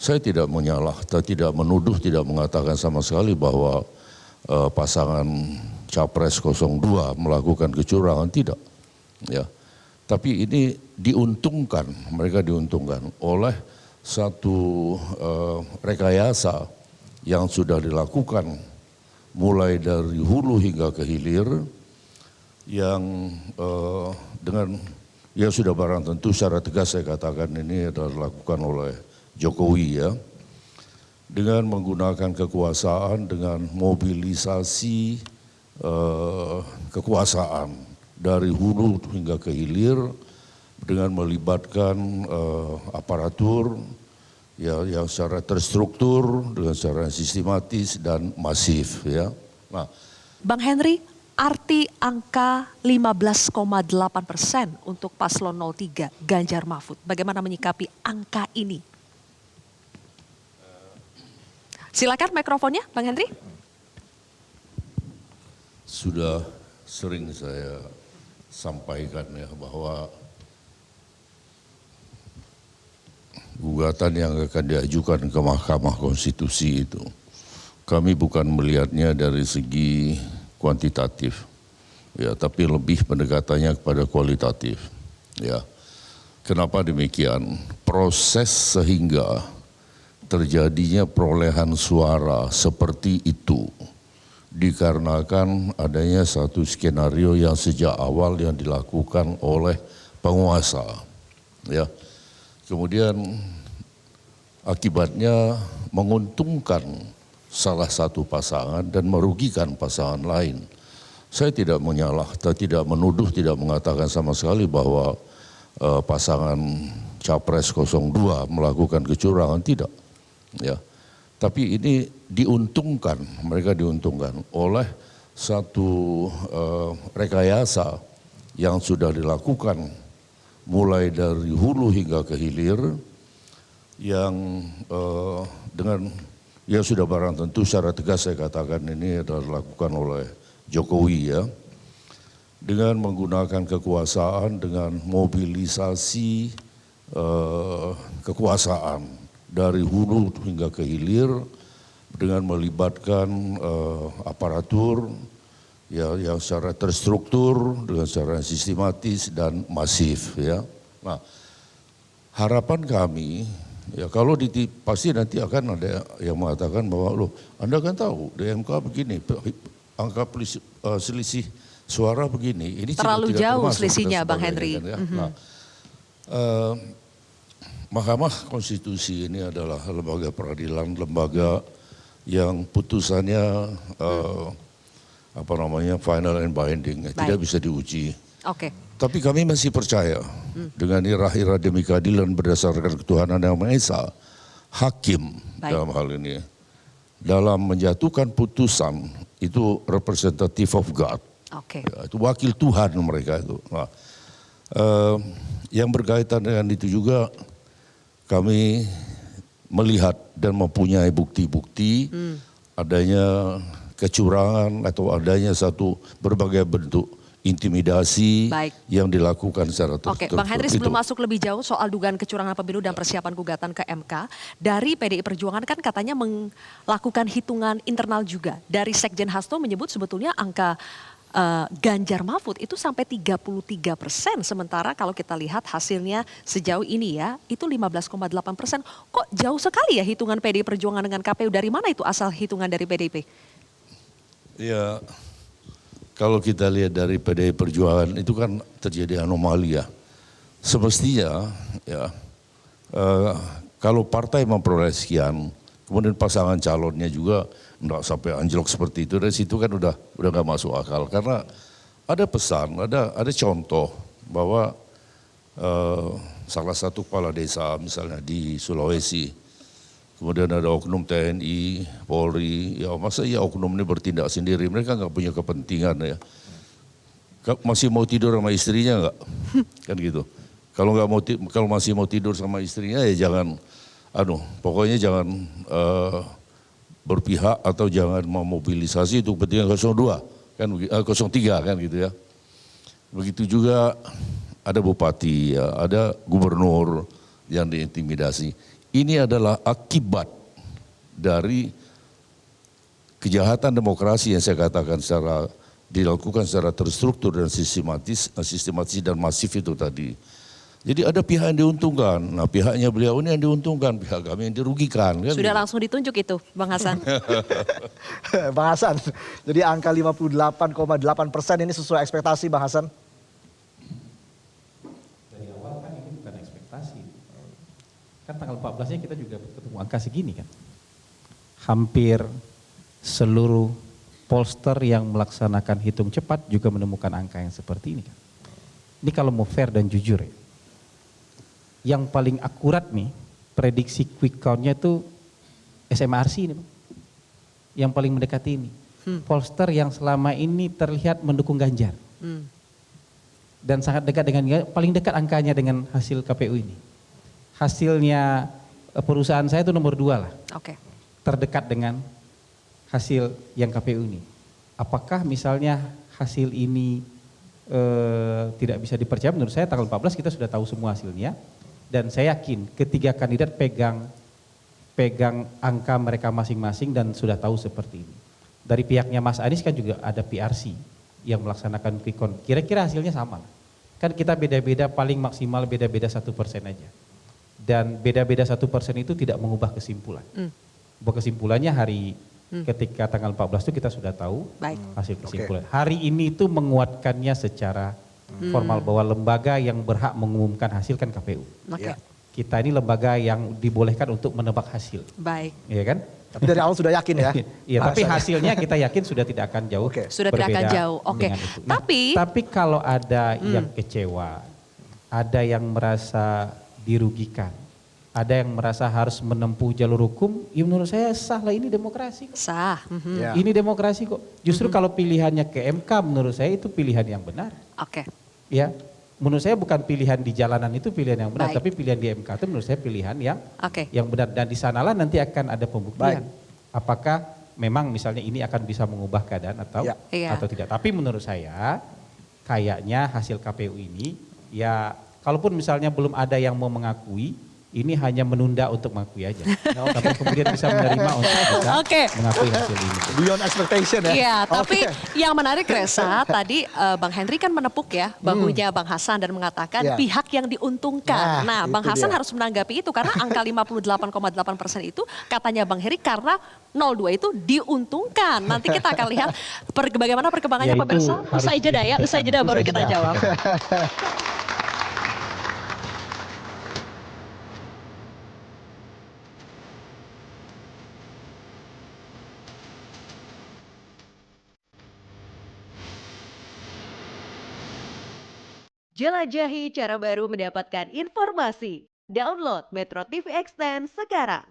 Saya tidak tidak menuduh, tidak mengatakan sama sekali bahwa pasangan Capres 02 melakukan kecurangan, tidak. Ya. Tapi ini diuntungkan, mereka diuntungkan oleh satu rekayasa yang sudah dilakukan mulai dari hulu hingga ke hilir, yang dengan ya sudah barang tentu secara tegas saya katakan ini adalah dilakukan oleh Jokowi, ya, dengan menggunakan kekuasaan, dengan mobilisasi kekuasaan dari hulu hingga ke hilir, dengan melibatkan aparatur ya yang secara terstruktur, dengan secara sistematis dan masif, ya. Nah, Bang Henry, arti angka 15,8% untuk paslon 03 Ganjar Mahfud, bagaimana menyikapi angka ini? Silakan mikrofonnya, Bang Henry. Sudah sering saya sampaikan ya bahwa gugatan yang akan diajukan ke Mahkamah Konstitusi itu, kami bukan melihatnya dari segi kuantitatif, ya, tapi lebih pendekatannya kepada kualitatif, ya. Kenapa demikian? Proses sehingga terjadinya perolehan suara seperti itu dikarenakan adanya satu skenario yang sejak awal yang dilakukan oleh penguasa, ya. Kemudian akibatnya menguntungkan salah satu pasangan dan merugikan pasangan lain. Saya tidak tidak menuduh, tidak mengatakan sama sekali bahwa pasangan Capres 02 melakukan kecurangan, tidak. Ya, tapi ini diuntungkan, mereka diuntungkan oleh satu rekayasa yang sudah dilakukan mulai dari hulu hingga ke hilir, yang dengan ya sudah barang tentu secara tegas saya katakan ini adalah dilakukan oleh Jokowi, ya, dengan menggunakan kekuasaan, dengan mobilisasi kekuasaan dari hulu hingga ke hilir, dengan melibatkan aparatur ya yang secara terstruktur, dengan secara sistematis dan masif, ya. Nah, harapan kami ya kalau pasti nanti akan ada yang mengatakan bahwa loh, Anda kan tahu di MK begini, angka selisih suara begini, ini terlalu tidak jauh termasuk selisihnya, Bang Henry. kan, ya. Nah, Mahkamah Konstitusi ini adalah lembaga peradilan, lembaga yang putusannya final and binding, tidak bisa diuji. Oke. Tapi kami masih percaya dengan irah-irah demi keadilan berdasarkan ketuhanan yang Maha Esa, hakim dalam hal ini dalam menjatuhkan putusan itu representative of God. Oke. Ya, itu wakil Tuhan mereka itu. Nah, yang berkaitan dengan itu juga kami melihat dan mempunyai bukti-bukti adanya kecurangan atau adanya satu berbagai bentuk intimidasi yang dilakukan secara tertutup. Oke, Bang Henry, sebelum masuk lebih jauh soal dugaan kecurangan pemilu dan persiapan gugatan ke MK, dari PDI Perjuangan kan katanya melakukan hitungan internal juga. Dari Sekjen Hasto menyebut sebetulnya angka Ganjar Mahfud itu sampai 33%, sementara kalau kita lihat hasilnya sejauh ini ya itu 15,8%. Kok jauh sekali ya hitungan PDI Perjuangan dengan KPU? Dari mana itu asal hitungan dari PDIP? Ya, kalau kita lihat dari PDI Perjuangan itu kan terjadi anomali, ya. Semestinya ya kalau partai memperoleh sekian, kemudian pasangan calonnya juga enggak sampai anjlok seperti itu, dari situ kan udah nggak masuk akal, karena ada pesan, ada contoh bahwa salah satu kepala desa misalnya di Sulawesi, kemudian ada oknum TNI, Polri, ya masa ya oknum ini bertindak sendiri, mereka nggak punya kepentingan, ya. Masih mau tidur sama istrinya nggak? Kan gitu. Kalau masih mau tidur sama istrinya ya jangan, pokoknya jangan berpihak atau jangan memobilisasi untuk kepentingan 02 kan, 03 kan gitu, ya. Begitu juga ada bupati, ya, ada gubernur yang diintimidasi. ini adalah akibat dari kejahatan demokrasi yang saya katakan dilakukan secara terstruktur dan sistematis dan masif itu tadi. Jadi ada pihak yang diuntungkan. Nah, pihaknya beliau ini yang diuntungkan, pihak kami yang dirugikan. Kan Sudah gitu. langsung ditunjuk itu, Bang Hasan. Bang Hasan, jadi angka 58,8% ini sesuai ekspektasi Bang Hasan? Dari awal kan ini bukan ekspektasi. Kan tanggal 14-nya kita juga ketemu angka segini kan. Hampir seluruh pollster yang melaksanakan hitung cepat juga menemukan angka yang seperti ini kan. Ini kalau mau fair dan jujur ya. Yang paling akurat nih prediksi quick count-nya itu SMRC ini Bang. Yang paling mendekati ini. Pollster yang selama ini terlihat mendukung Ganjar. Dan sangat dekat dengan, paling dekat angkanya dengan hasil KPU ini. Hasilnya perusahaan saya itu nomor 2 lah. Oke. Terdekat dengan hasil yang KPU ini. Apakah misalnya hasil ini tidak bisa dipercaya? Menurut saya tanggal 14 kita sudah tahu semua hasilnya. Dan saya yakin ketiga kandidat pegang angka mereka masing-masing dan sudah tahu seperti ini. Dari pihaknya Mas Anies kan juga ada PRC yang melaksanakan quick count. Kira-kira hasilnya sama. Kan kita beda-beda, paling maksimal beda-beda 1% aja. Dan beda-beda 1% itu tidak mengubah kesimpulan. Bahwa kesimpulannya ketika tanggal 14 itu kita sudah tahu hasil kesimpulan. Hari ini itu menguatkannya secara formal bahwa lembaga yang berhak mengumumkan hasil kan KPU. Oke. Kita ini lembaga yang dibolehkan untuk menebak hasil. Baik. Iya kan? Tapi dari awal sudah yakin ya? Iya, tapi hasilnya kita yakin sudah tidak akan jauh. Sudah tidak akan berbeda jauh. Oke. dengan itu. Nah, Tapi tapi kalau ada yang kecewa, ada yang merasa dirugikan, ada yang merasa harus menempuh jalur hukum, ya menurut saya sah lah, ini demokrasi kok. sah. Ya. Ini demokrasi kok. Justru kalau pilihannya ke MK menurut saya itu pilihan yang benar. Oke. Ya, menurut saya bukan pilihan di jalanan itu pilihan yang benar, Baik. tapi pilihan di MK itu menurut saya pilihan Oke. yang benar. Dan di sanalah nanti akan ada pembuktian. Baik. Apakah memang misalnya ini akan bisa mengubah keadaan atau Ya. Iya. atau tidak. Tapi menurut saya kayaknya hasil KPU ini ya kalaupun misalnya belum ada yang mau mengakui, ini hanya menunda untuk mengakui aja. Tapi kemudian bisa menerima untuk bisa Oke. mengakui hasil ini. Beyond expectation ya? Iya, tapi Oke. yang menarik Reza, tadi Bang Henry kan menepuk ya bahunya Bang Hasan dan mengatakan Iya. pihak yang diuntungkan. Nah, Nah, Bang itu Hasan dia. harus menanggapi itu karena angka 58,8% itu katanya Bang Heri karena 02 itu diuntungkan. Nanti kita akan lihat bagaimana perkembangannya Ya, itu pemirsa. harus Usai jeda ya, usai jeda baru kita jawab. Jelajahi cara baru mendapatkan informasi. Download Metro TV Extend sekarang.